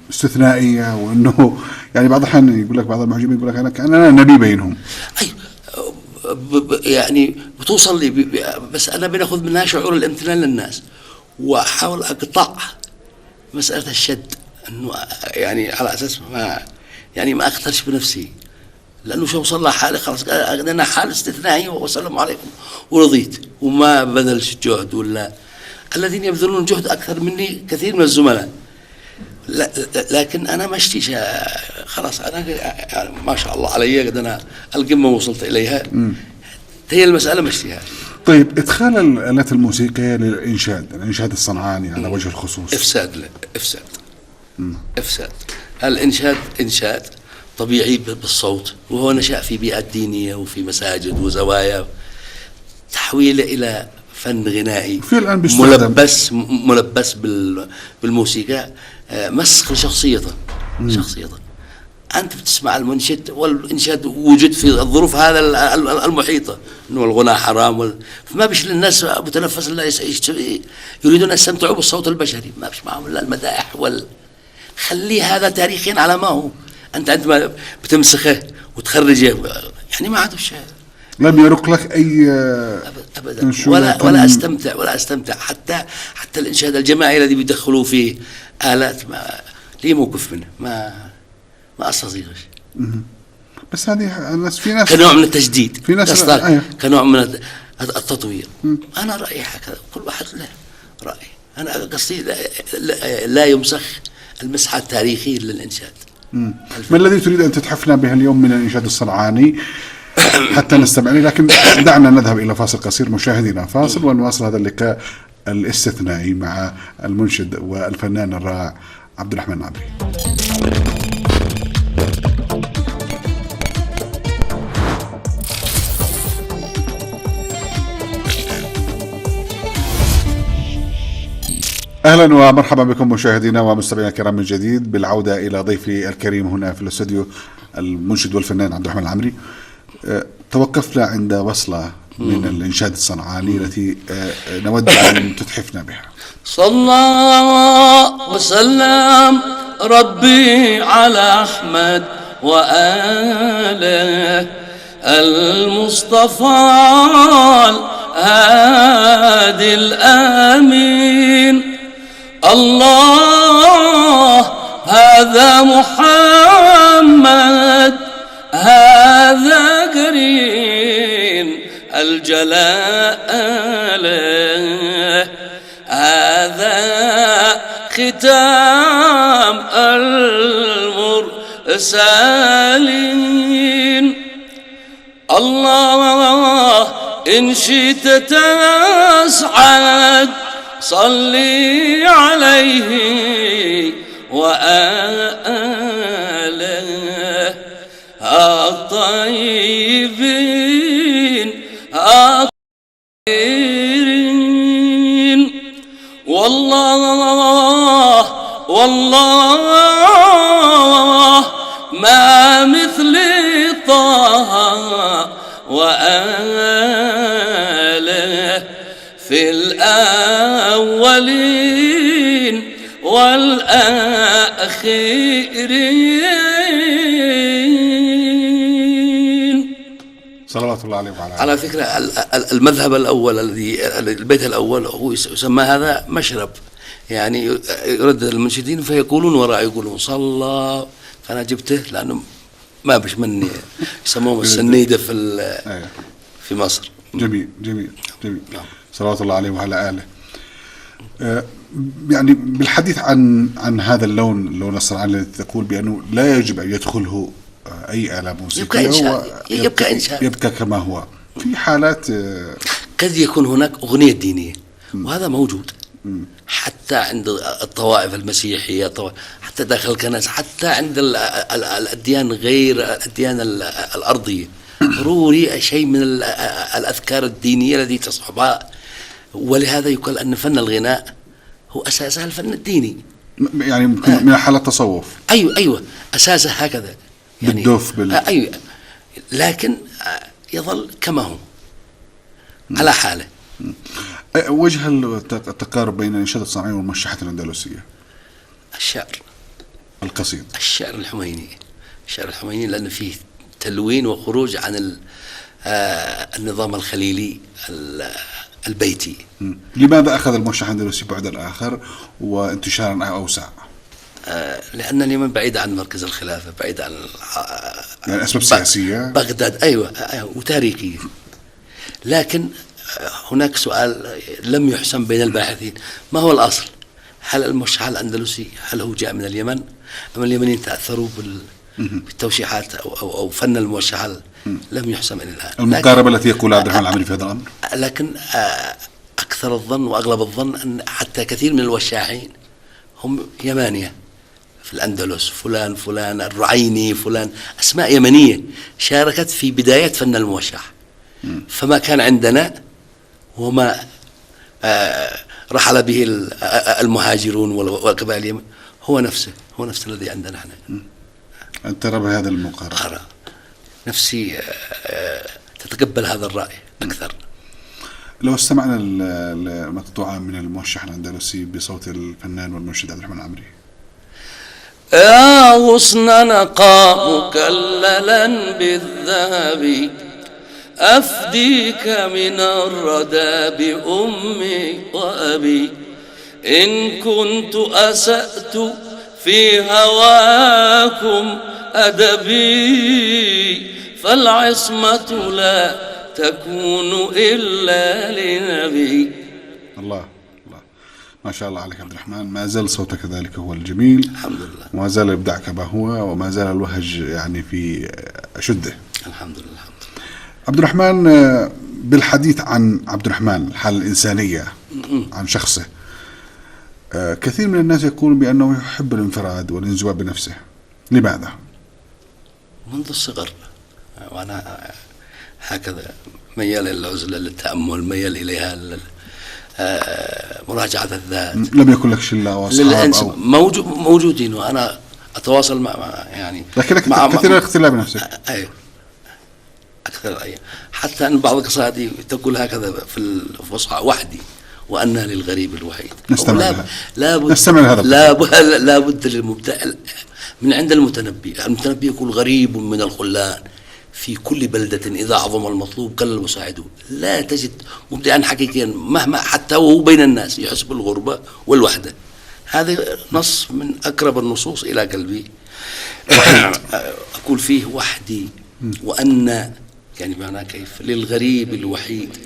استثنائية، وأنه يعني بعض الأحيان يقول لك بعض المعجمين يقول لك أنا كأننا نبي بينهم. أي يعني بتوصل لي بس أنا بناخذ منها شعور الامتنان للناس، وأحاول أقطع مسألة الشد، أنه يعني على أساس ما أختلش بنفسي، لأنه شو وصل لها حالة خلاص أنا حالة استثنائية والسلام عليكم ورضيت، وما بذلش جهد. ولا الذين يبذلون جهد أكثر مني كثير من الزملاء، لكن أنا ما اشتيش خلاص، أنا يعني ما شاء الله علي قد أنا القمة وصلت إليها. هي المسألة مشتيها. طيب إدخال الآلات الموسيقية للإنشاد، الإنشاد الصنعاني على وجه الخصوص إفساد. الإنشاد إنشاد طبيعي بالصوت، وهو نشأ في بيئات دينية وفي مساجد وزوايا، تحويله إلى فن غنائي في الآن ملبس بالموسيقى، مسخ لشخصيته. أنت بتسمع المنشد، والإنشاد وجد في الظروف هذا المحيطة، إنه الغناء حرام فما بيش للناس متنفس إلا يريدون أن يستمتعوا بالصوت البشري، ما بيش معهم إلا المدائح خليه هذا تاريخيا على ما هو. أنت عندما بتمسخه وتخرجه يعني ما عاد شيء، لم يرق لك أي أبدا ولا أستمتع حتى الإنشاد الجماعي الذي بيدخلوا فيه آلات، ما لي موقف منه، ما أستطيعش. بس هذه الناس، في ناس كنوع من التجديد، في ناس كنوع من التطوير. أنا رأيي هكذا، كل واحد له رأي. أنا قصدي لا يمسخ المسحة التاريخية للإنشاد. ما الذي تريد أن تتحفنا به اليوم من الإنشاد الصنعاني حتى نستمع إليه؟ لكن دعنا نذهب إلى فاصل قصير مشاهدينا، فاصل ونواصل هذا اللقاء الاستثنائي مع المنشد والفنان الرائع عبد الرحمن العبري. أهلا ومرحبا بكم مشاهدينا ومستمعينا الكرام من جديد، بالعودة إلى ضيفي الكريم هنا في الاستوديو المنشد والفنان عبد الرحمن العمري. توقفنا عند وصلة من الإنشاد الصنعاني التي نود أن تتحفنا بها. صلى وسلم ربي على أحمد وآله المصطفى الهادي الأمين. الله هذا محمد هذا قرين الجلال، هذا ختام المرسلين. الله إن شئت تسعد صلي عليه وآله الطيبين الطاهرين. والله ما مثل طه وآله في الأولين والآخرين. صلوات الله عليه وعلى على فكرة المذهب الأول البيت الأول هو يسمى هذا مشرب، يعني يردد المنشدين فيقولون وراء يقولون صلى، فأنا جبته لأنه ما بش مني يسموهم السنيدة في مصر. جميل. صلوات الله عليه وعلى آله. يعني بالحديث عن هذا اللون الصنعاني الذي تقول بأنه لا يجب أن يدخله أي آلة موسيقية، يبقى كما هو. في حالات قد يكون هناك أغنية دينية، وهذا موجود حتى عند الطوائف المسيحية، حتى داخل الكنائس، حتى عند الأديان غير الأديان الأرضية. ضروري شيء من الأذكار الدينية التي تصحبها، ولهذا يقال أن فن الغناء هو أساسها الفن الديني، يعني من حالة التصوف. أيوة أساسه هكذا، يعني بالدف أيوة، لكن يظل كما هو على حاله. وجه التقارب بين الإنشاد الصنعاني والمشاحة الأندلسية؟ الشعر القصيد؟ الشعر الحميني. الشعر الحميني لأن فيه تلوين وخروج عن النظام الخليلي البيتي. لماذا أخذ الموشح الأندلسي بعدا آخر وانتشارا أوسع؟ لأن اليمن بعيد عن مركز الخلافة، بعيد عن يعني أسباب سياسية، بغداد، أيوة وتاريخية. لكن هناك سؤال لم يحسم بين الباحثين: ما هو الأصل؟ هل الموشح الأندلسي هل هو جاء من اليمن أم اليمنيين تأثروا بالتوشيحات أو فن الموشح؟ لم يحسم إلى الآن. المقاربة التي يقول عبد الرحمن العمري في هذا الأمر. لكن أكثر الظن وأغلب الظن أن حتى كثير من الوشاحين هم يمانية في الأندلس، فلان الرعيني، فلان أسماء يمنية شاركت في بداية فن الموشح. فما كان عندنا وما رحل به المهاجرون والقبائل اليمن هو نفسه الذي عندنا احنا. أنت ترى بهذا المقارنة؟ أرى نفسي تتقبل هذا الرأي أكثر. لو استمعنا لمقطوعة من الموشح الأندلسي بصوت الفنان والمنشد عبد الرحمن العمري. يا غصن نقى مكللا بالذهب أفديك من الردى بأمي وأبي، إن كنت أسأت في هواكم أدبي، فالعصمة لا تكون إلا لنبي. الله ما شاء الله عليك عبد الرحمن، ما زال صوتك كذلك هو الجميل الحمد لله، وما زال إبداعك ما هو، وما زال الوهج يعني في أشده الحمد لله. عبد الرحمن، بالحديث عن عبد الرحمن الحالة الإنسانية عن شخصه، كثير من الناس يقولون بأنه يحب الانفراد والانزواء بنفسه، لماذا؟ منذ الصغر وأنا هكذا ميال إلى العزلة، للتأمل، ميال إليها مراجعة الذات. لم يكن لك شلة أو أصحاب أو موجودين وأنا أتواصل مع يعني لكنك كثير الاختلاف بنفسك. أيوه أكثر. أيوه حتى أن بعض قصائدي تقول هكذا في الفصحى: وحدي وأنا للغريب الوحيد. لا بد للمبدع من عند المتنبي يقول: غريب من الخلان في كل بلدة إذا عظم المطلوب قل المساعدون. لا تجد مبدعا حقيقيا مهما حتى وهو بين الناس يحس بالغربة والوحدة. هذا نص من أقرب النصوص إلى قلبي. أقول فيه: وحدي وأن، يعني معناه كيف، للغريب الوحيد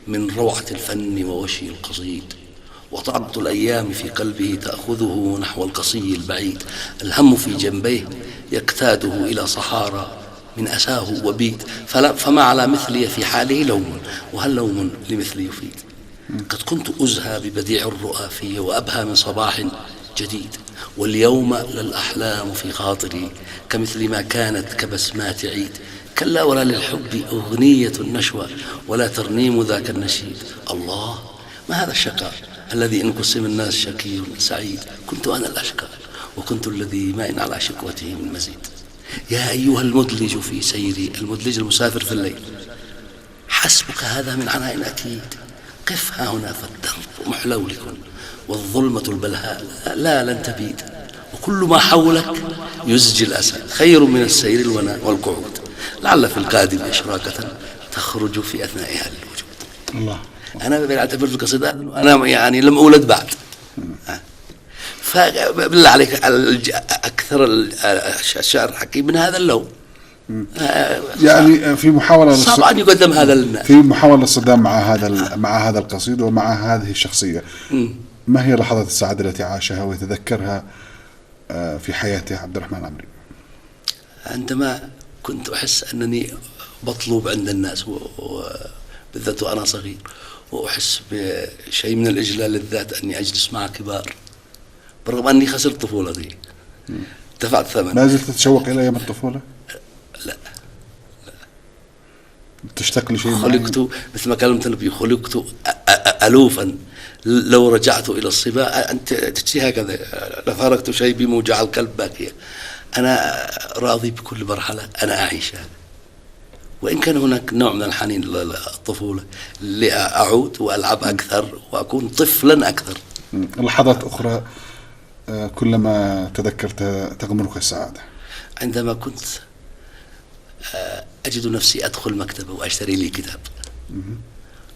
من روعة الفن ووشي القصيد، وطعبت الأيام في قلبه تأخذه نحو القصي البعيد، الهم في جنبيه يقتاده إلى صحارى من أساه وبيد، فما على مثلي في حاله لوم، وهل لوم لمثلي يفيد. قد كنت أزهى ببديع الرؤى في وأبهى من صباح جديد، واليوم للأحلام في خاطري كمثل ما كانت كبسمات عيد، كلا ولا للحب أغنية النشوى ولا ترنيم ذاك النشيد. الله، ما هذا الشقاء الذي إن قسم الناس شقي سعيد، كنت أنا الأشقى وكنت الذي ما إن على شكوته من مزيد. يا أيها المدلج في سيري، المدلج المسافر في الليل، حسبك هذا من عناء أكيد، قف ها هنا فالدرب محلولك والظلمة البلهاء لا لن تبيد، وكل ما حولك يزجي الأسى خير من السير الوناء والقعود، لعل في القادم إشراقة تخرج في أثنائها للوجود. الله. أنا أعتبر في قصيدة أنا يعني لم أولد بعد. فبالله عليك أكثر الشعر الحكيم من هذا اللون. يعني في محاولة صعب أن يقدم هذا للناس، في محاولة الصدام مع هذا القصيد ومع هذه الشخصية. ما هي لحظات السعادة التي عاشها ويتذكرها في حياته عبد الرحمن العمري؟ عندما كنت أحس أنني مطلوب عند الناس وبالذات وأنا صغير، وأحس بشيء من الإجلال للذات أني أجلس مع كبار، برغم أني خسرت طفولتي، دفعت ثمن. ما زلت تتشوق إلى أيام الطفولة؟ لا. تشتاق لشيء؟ خلقت مثل ما كلمت النبي: خلقت ألوفا لو رجعت إلى الصبا. أنت تجي هكذا: لفارقت شيبي موجع القلب باكيا. أنا راضي بكل مرحلة أنا أعيشها، وإن كان هناك نوع من الحنين للطفولة لأعود وألعب أكثر وأكون طفلا أكثر. لحظات أخرى كلما تذكرت تغمرك السعادة؟ عندما كنت أجد نفسي أدخل مكتبة وأشتري لي كتاب،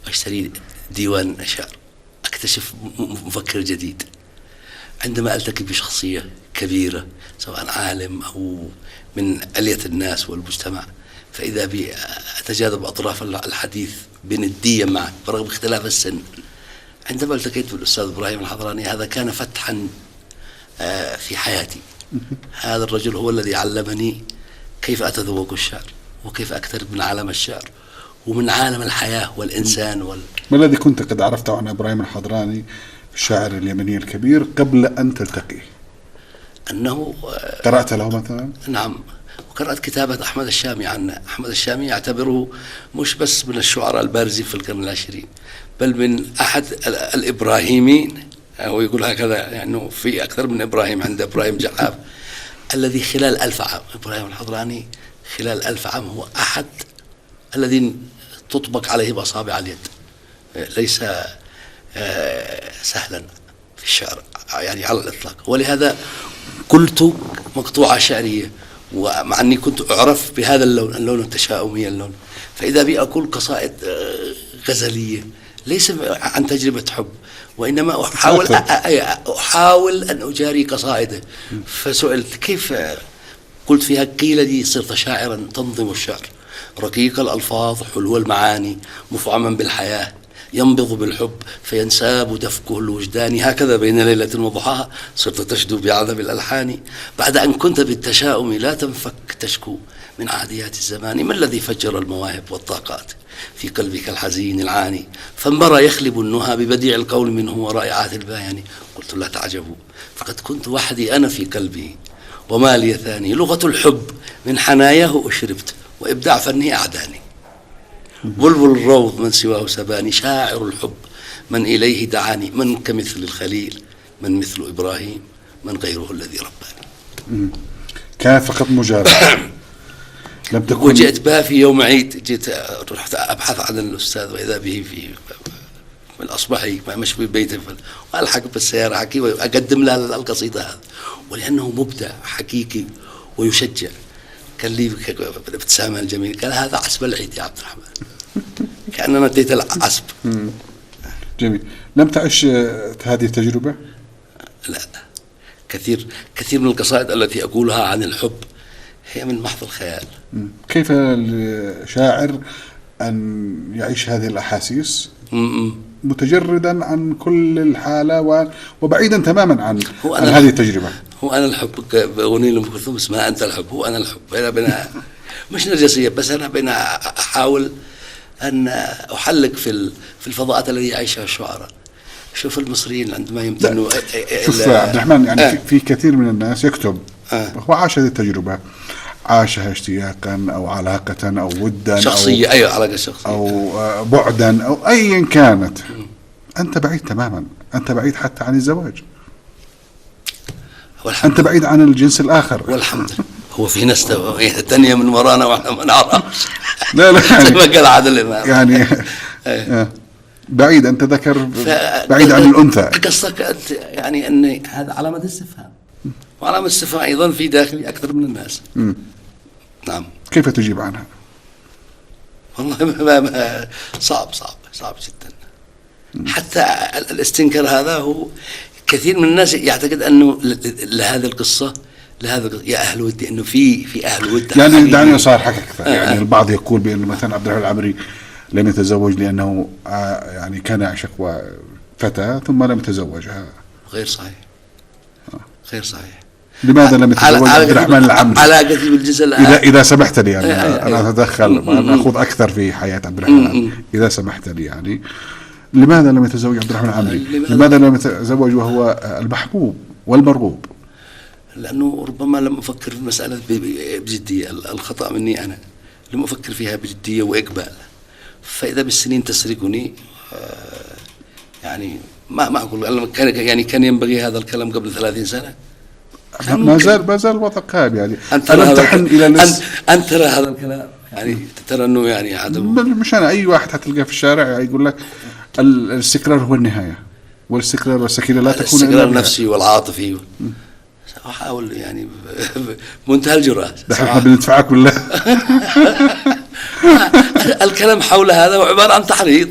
أشتري ديوان شعر، أكتشف مفكر جديد. عندما ألتقي بشخصية كبيرة سواء عالم أو من علية الناس والمجتمع، فإذا بي أتجاذب أطراف الحديث بندية معه برغم اختلاف السن. عندما التقيت بالأستاذ إبراهيم الحضراني هذا كان فتحا في حياتي. هذا الرجل هو الذي علمني كيف أتذوق الشعر وكيف أقترب من عالم الشعر ومن عالم الحياة والإنسان ما الذي كنت قد عرفته عن إبراهيم الحضراني الشاعر اليمني الكبير قبل أن تلتقيه؟ أنه قرأت له مثلا؟ نعم، وقرأت كتابة أحمد الشامي عنه. أحمد الشامي يعتبره مش بس من الشعراء البارزين في القرن العشرين، بل من أحد الإبراهيمين، هو يقول هكذا يعني في أكثر من إبراهيم، عند إبراهيم جحاف الذي خلال 1000 عام، إبراهيم الحضراني خلال 1000 عام هو أحد الذين تطبق عليه بأصابع اليد. ليس سهلا في الشعر يعني على الإطلاق، ولهذا قلت مقطوعة شعرية، ومع أني كنت أعرف بهذا اللون التشاؤمي اللون، فإذا بي أقول قصائد غزلية ليس عن تجربة حب، وإنما أحاول أن أجاري قصائده. فسئلت كيف، قلت فيها قيل لي صرت شاعرا تنظم الشعر، رقيق الألفاظ حلو المعاني مفعما بالحياة، ينبض بالحب فينساب دفكه الوجداني، هكذا بين ليلة وضحاها صرت تشدو بعذب الألحان، بعد أن كنت بالتشاؤم لا تنفك تشكو من عاديات الزمان، ما الذي فجر المواهب والطاقات في قلبك الحزين العاني، فانبرى يخلب النهى ببديع القول منه ورائعات البيان. قلت لا تعجبوا فقد كنت وحدي أنا في قلبي وما لي ثاني، لغة الحب من حناياه أشربت وإبداع فنه أعداني، بلبل الروض من سواه سباني، شاعر الحب من إليه دعاني، من كمثل الخليل من مثل إبراهيم من غيره الذي رباني. كان فقط مجرد لم تكن. وجئت بها في يوم عيد، جيت رحت أبحث عن الأستاذ وإذا به في الأصبحي مش في بيته، وألحق بالسيارة حكي وأقدم له القصيدة هذا، ولأنه مبدع حقيقي ويشجع. كان لي ابتسامة الجميل، قال هذا عصب العيد يا عبد الرحمن، كأننا اديت العصب. جميل. لم تعش هذه التجربة؟ لا، كثير من القصائد التي أقولها عن الحب هي من محض الخيال. كيف الشاعر أن يعيش هذه الأحاسيس متجردا عن كل الحالة وبعيدا تماما عن هذه التجربة؟ هو أنا الحب، أغنية لأم كلثوم اسمها أنت الحب، هو أنا الحب. أنا بنا مش نرجسية، بس أنا بنا أحاول أن أحلق في الفضاءات التي يعيشها الشعراء. شوف المصريين عندما يمتنوا. شوف عبد الرحمن، يعني في كثير من الناس يكتب هو عاش هذه التجربة، عاشها اشتياقا أو علاقة أو ودا شخصية، أي علاقة شخصية أو بعدا أو أيا كانت. أنت بعيد تماما، أنت بعيد حتى عن الزواج، أنت بعيد عن الجنس الآخر. والحمد لله. هو في ناس تانية من ورانا وإحنا ما نعرفش. لا زي ما قال عادل إمام يعني بعيد، أنت ذكر بعيد عن الأنثى. قصدك أنت يعني أن هذا علامة استفهام، وعلامة استفهام أيضا في داخلي أكثر من الناس. نعم. كيف تجيب عنها؟ والله صعب جدا. حتى الاستنكار هذا هو كثير من الناس يعتقد أنه لهذه القصة يا أهل ودي، أنه في أهل ود. يعني دعني أصارحك أكثر. يعني البعض يقول بأنه مثلا عبد الرحمن العمري لم يتزوج لأنه يعني كان يعشق فتاة ثم لم يتزوجها. غير صحيح. غير صحيح. لماذا لم يتزوج عبد الرحمن العمري؟ علاقتي بالجزء إذا سمحت لي، يعني أنا أتدخل نأخذ أكثر في حياة عبد الرحمن العمري، إذا سمحت لي. يعني لماذا لم يتزوج عبد الرحمن العمري؟ لماذا لم يتزوج وهو المحبوب والمرغوب؟ لأنه ربما لم أفكر في المسألة بجدية. الخطأ مني أنا، لم أفكر فيها بجدية وإقبال. فإذا بالسنين تسرقني، يعني ما أقول كان ينبغي هذا الكلام قبل 30 سنة. ما زال الوضع قائم. يعني ألم تحن إلى أنت ترى هذا الكلام، يعني ترى أنه يعني عدم. مش أنا، أي واحد حتلقاه في الشارع يقول لك الاستقرار هو النهاية. والاستقرار والسكينة لا تكون الاستقرار النفسي والعاطفي. أحاول يعني بمنتهى الجرأة. احنا بندفعك ولا؟ الكلام حول هذا هو عبارة عن تحريض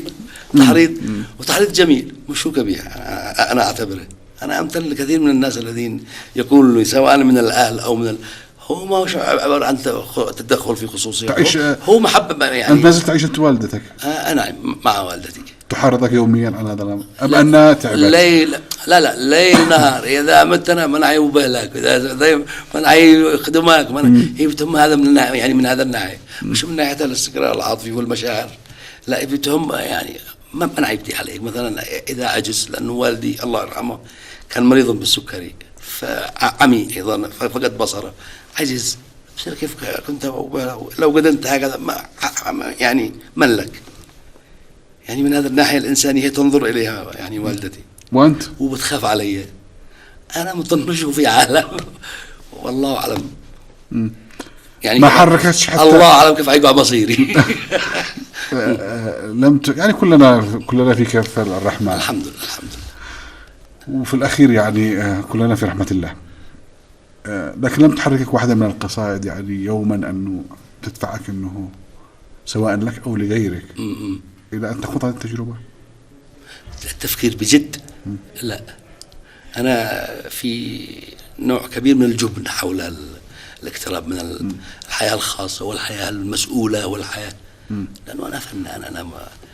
وتحريض جميل مش هو كبير. أنا أعتبره، أنا أمثل لكثير من الناس الذين يقولوا سواء من الأهل أو من هو ما هو عبارة عن تدخل في خصوصيته، هو محبة يعني. أنت ما زلت تعيش أنت والدتك؟ أنا مع والدتي. تحرضك يوميا على هذا الأمر أم أنها تعبت؟ لا ليل نهار. إذا مت أنا منعي وبهلك، إذا منعي خدمك هي بتهم هذا من يعني من هذا الناحية، مش من ناحية الاستقرار العاطفي والمشاعر. لا بتهم يعني ما أنا عيبتي عليه. مثلا إذا عجز، لأنه والدي الله يرحمه كان مريض بالسكري فعمي أيضا فقد بصره، عجز. بس كيف كنت لو قدمت هكذا يعني من لك يعني من هذا الناحية الإنسانية تنظر إليها يعني والدتي. وأنت؟ وبتخاف علي. أنا مطنش في عالم والله أعلم يعني ما حركتش حتى الله أعلم كيف هيقع مصيري. يعني كلنا في كف الرحمة الحمد لله. وفي الأخير يعني كلنا في رحمة الله. لكن لم تحركك واحدة من القصائد يعني يوما أنه تدفعك أنه سواء لك أو لغيرك إلى أن تخوض هذه التجربة؟ التفكير بجد لا. أنا في نوع كبير من الجبن حول الاقتراب من الحياة الخاصة والحياة المسؤولة والحياة، لأنه أنا فنان.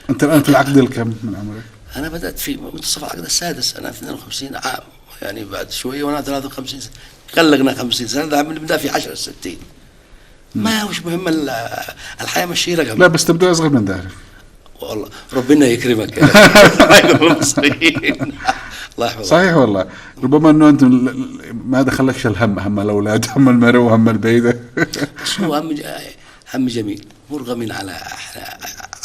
أنت الآن في العقد الكم من عمرك؟ أنا بدأت في منتصف العقد السادس. أنا 52 عام يعني بعد شوية وأنا 53 سنة. قلقنا 50 سنة ده بنبدأ في 10 60. ما وش مهم الحياة مشي رقم. لا بس تبدأ أصغر من ذلك. والله ربنا يكرمك. الله يحفظك. صحيح والله. ربما انه انت ما دخلكش هم الاولاد، هم المرء وهم البيت. هو هم جميل مرغم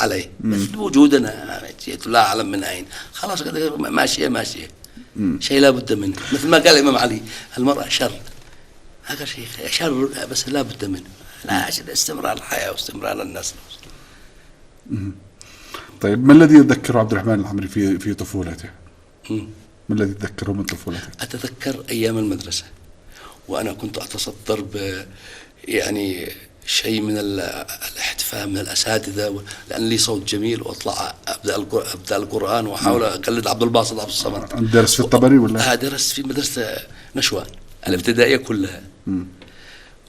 عليه مثل وجودنا لا اعلم من اين. خلاص ماشيه شيء لا بد منه. مثل ما قال الامام علي المرأة شر، هذا شيء شر بس لا بد منه. لا عشان استمرار الحياة واستمرار النسل. طيب ما الذي يتذكر عبد الرحمن العمري في طفولته؟ ما الذي تذكره من طفولتك؟ أتذكر أيام المدرسة وأنا كنت أتصدر يعني شيء من الاحتفاء من الأساتذة، لأن لي صوت جميل وأطلع أبدأ القرآن وأحاول أقلد عبد الباسط عبد الصمد. درست في الطبري ولا؟ درست في مدرسة نشوان الابتدائية كلها.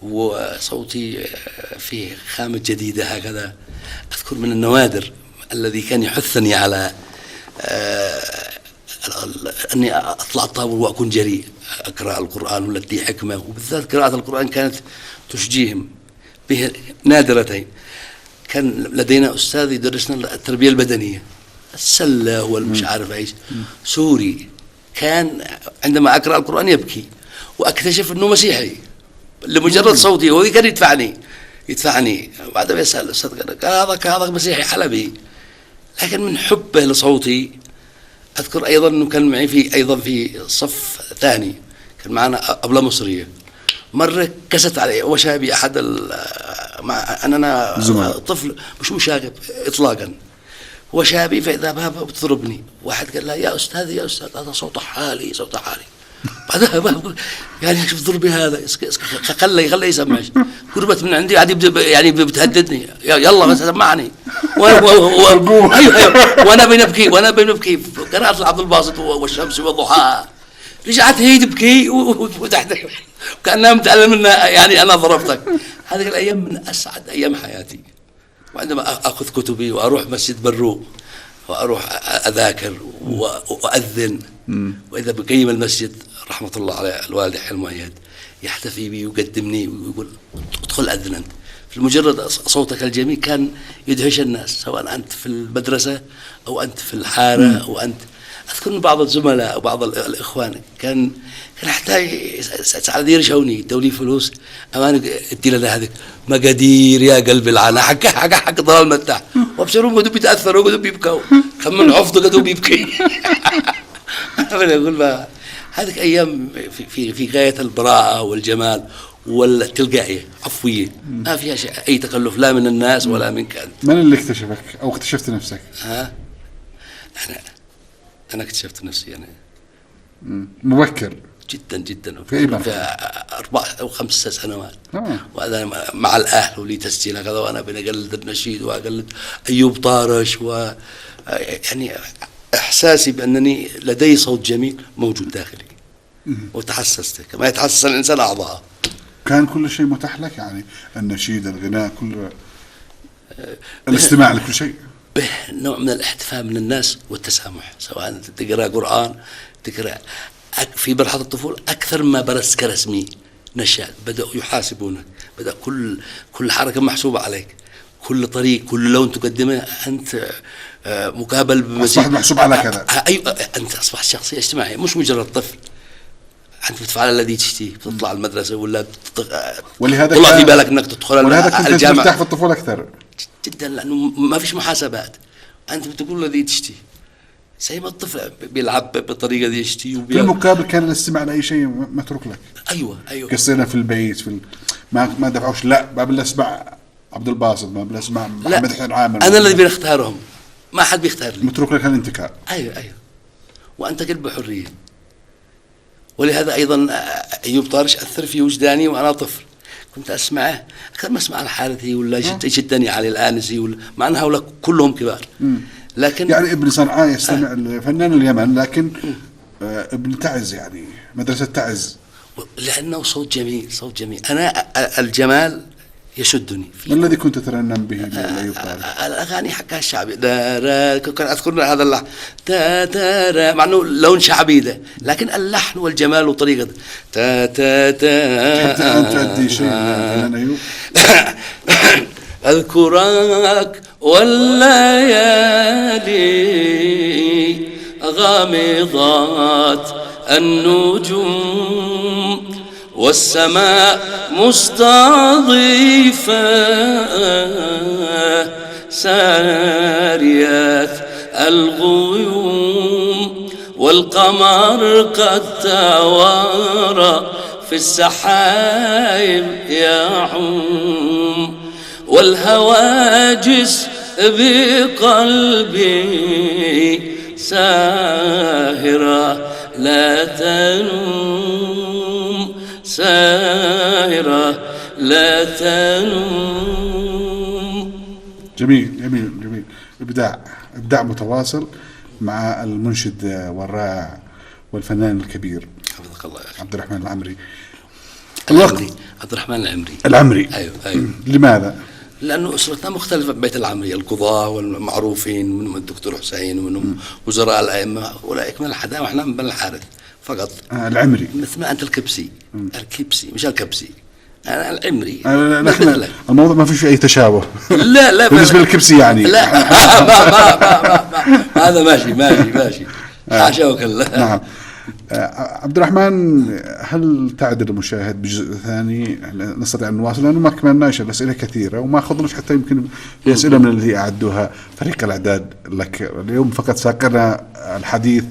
وصوتي فيه خامة جديدة هكذا. أذكر من النوادر الذي كان يحثني على أني أطلع الطابور وأكون جريء أقرأ القرآن والتي حكمة، وبالذات قراءة القرآن كانت تشجيهم به نادرتين. كان لدينا أستاذ يدرسنا التربية البدنية، السلة والمش عارف إيش، سوري، كان عندما أقرأ القرآن يبكي وأكتشف أنه مسيحي لمجرد صوتي، وهو كان يدفعني بعد ما يسأل الأستاذ قال هذا مسيحي حلبي، لكن من حبه لصوتي. أذكر أيضا أنه كان معي أيضا في صف ثاني كان معنا أبلة مصرية، مرة كست علي وشابي أحد أنا طفل مش مشاغب إطلاقا، وشابي فإذا بابا بتضربني. واحد قال لا يا أستاذ هذا صوت حالي بعدها يعني شوف ضربي هذا خلي يسمعش. قربت من عندي عادي يعني بتهددني يلا بس سمعني. وانا بنبكي قرأت عبد الباسط والشمس وضحاها. رجعت هي تبكي وتحت كأنها متعلم منها يعني أنا ضربتك. هذه الأيام من أسعد أيام حياتي. وعندما أخذ كتبي وأروح مسجد بروق وأروح أذاكر وأذن، وإذا بقيم المسجد رحمة الله على الوالد حلميات يحتفي بي ويقدمني ويقول ادخل أذن أنت. في مجرد صوتك الجميل كان يدهش الناس، سواء أنت في المدرسة أو أنت في الحارة أو أنت. أذكر بعض الزملاء وبعض الإخوان كان حتى ساعات يرشوني يدوني فلوس أمان ادي لنا هذه مقادير يا قلب العنا حق ضلال متاح وابشرون قدوا بيتأثروا قدوا بيبكوا كم من عفض قدوا بيبكي. أقول بقى هذه أيام في غاية البراءة والجمال والتلقائية عفوية، ما فيها أي تكلف لا من الناس ولا منك أنت. من اللي اكتشفك أو اكتشفت نفسك؟ أنا اكتشفت نفسي أنا مبكر جدا جدا في أي مرحلة؟ في 4 أو 5 سنوات. وأنا مع الأهل ولي تسجيل هكذا، وأنا بنقلد النشيد وأقلد أيوب طارش، و يعني إحساسي بأنني لدي صوت جميل موجود داخلي، وتحسست كما يتحسس الإنسان أعضاءه. كان كل شيء متاح لك، يعني النشيد، الغناء، كل الاستماع لكل شيء؟ به نوع من الاحتفاء من الناس والتسامح، سواء تقرأ قرآن، تقرأ في مرحلة الطفولة أكثر ما برست كرسمي نشاد، بدأوا يحاسبونك، بدأ كل حركة محسوبة عليك، كل طريق، كل لون تقدمه أنت مقابل بمزيد. أصبحت محسوب على كذا. أيوة، أنت أصبحت شخصية اجتماعية، مش مجرد طفل. أنت بتفعل الذي تشتهي، بتطلع المدرسة ولا ولهذا طلع في بالك أنك تدخل ولهذا كنت الجامعة. مرتاح في الطفولة أكثر جدا، لأنه ما فيش محاسبات، أنت بتقول الذي تشتهي، زي ما الطفل بيلعب بالطريقة دي يشتهي. في المقابل كان الاستماع لأي شيء متروك لك. أيوة. قصينا في البيت ما دفعوش، لا ما بدنا اسمع عبد الباسط، ما بدنا اسمع محمد حسين عامر، أنا الذي بنختارهم، ما حد بيختار لي. متروك لك الانتكاء. أيوة، وأنت قلب بحرية. ولهذا أيضا أيوب طارش أثر في وجداني وأنا طفل، كنت أسمعه أكثر ما أسمع الحارثي ولا يشدني علي الآنسي، مع أن هؤلاء كلهم كبار. لكن يعني ابن صنعاء يستمع لفنان اليمن، لكن ابن تعز، يعني مدرسة تعز، لأنه صوت جميل. أنا الجمال يشدني. ما الذي كنت ترنم به لأيوب طارش؟ الأغاني حقها الشعبي، كان أذكر هذا اللحن مع أنه لون شعبي ده، لكن اللحن والجمال وطريقة حتى أن تؤدي شيء من أيوب. أذكرك والليالي غامضات النجوم، والسماء مستضيفة ساريات الغيوم، والقمر قد توارى في السحائب يعوم، والهواجس بقلبي ساهرة لا تنوم، ساهرة لا تنوم. جميل. إبداع متواصل مع المنشد والرائع والفنان الكبير حفظك الله يا عبد الرحمن العمري. عبد الرحمن العمري. أيوة. لماذا؟ لأنه أسرتنا مختلفة ببيت العمري، القضاة والمعروفين، منهم الدكتور حسين ومنهم وزراء الأئمة، أولئك من الحداثة، وإحنا من بني الحارث فقط. العمري مثل ما أنت الكبسي مش الكبسي، أنا العمري. نحن الموضوع ما فيش أي تشابه. لا بالنسبة للكبسي يعني. لا ما هذا ماشي حاشا وكلا. نعم. عبد الرحمن، هل تعد المشاهد بجزء ثاني نستطيع أن نواصل، لأنه ما كملناش الأسئلة كثيرة وما أخذناش حتى يمكن في أسئلة من التي أعدوها فريق الإعداد لك اليوم، فقط ساقنا الحديث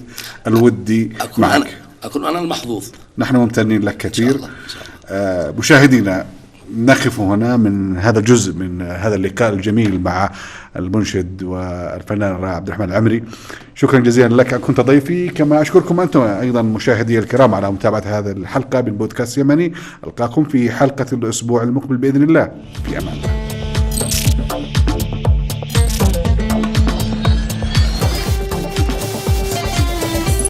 الودي معك. أكون أنا المحظوظ. نحن ممتنين لك كثير. إن شاء الله. مشاهدينا، نقف هنا من هذا الجزء من هذا اللقاء الجميل مع المنشد والفنان الرائع عبد الرحمن العمري. شكرا جزيلا لك، كنت ضيفي، كما أشكركم أنتم أيضا مشاهدي الكرام على متابعة هذه الحلقة من بودكاست يمني. ألقاكم في حلقة الأسبوع المقبل بإذن الله، في أمان الله.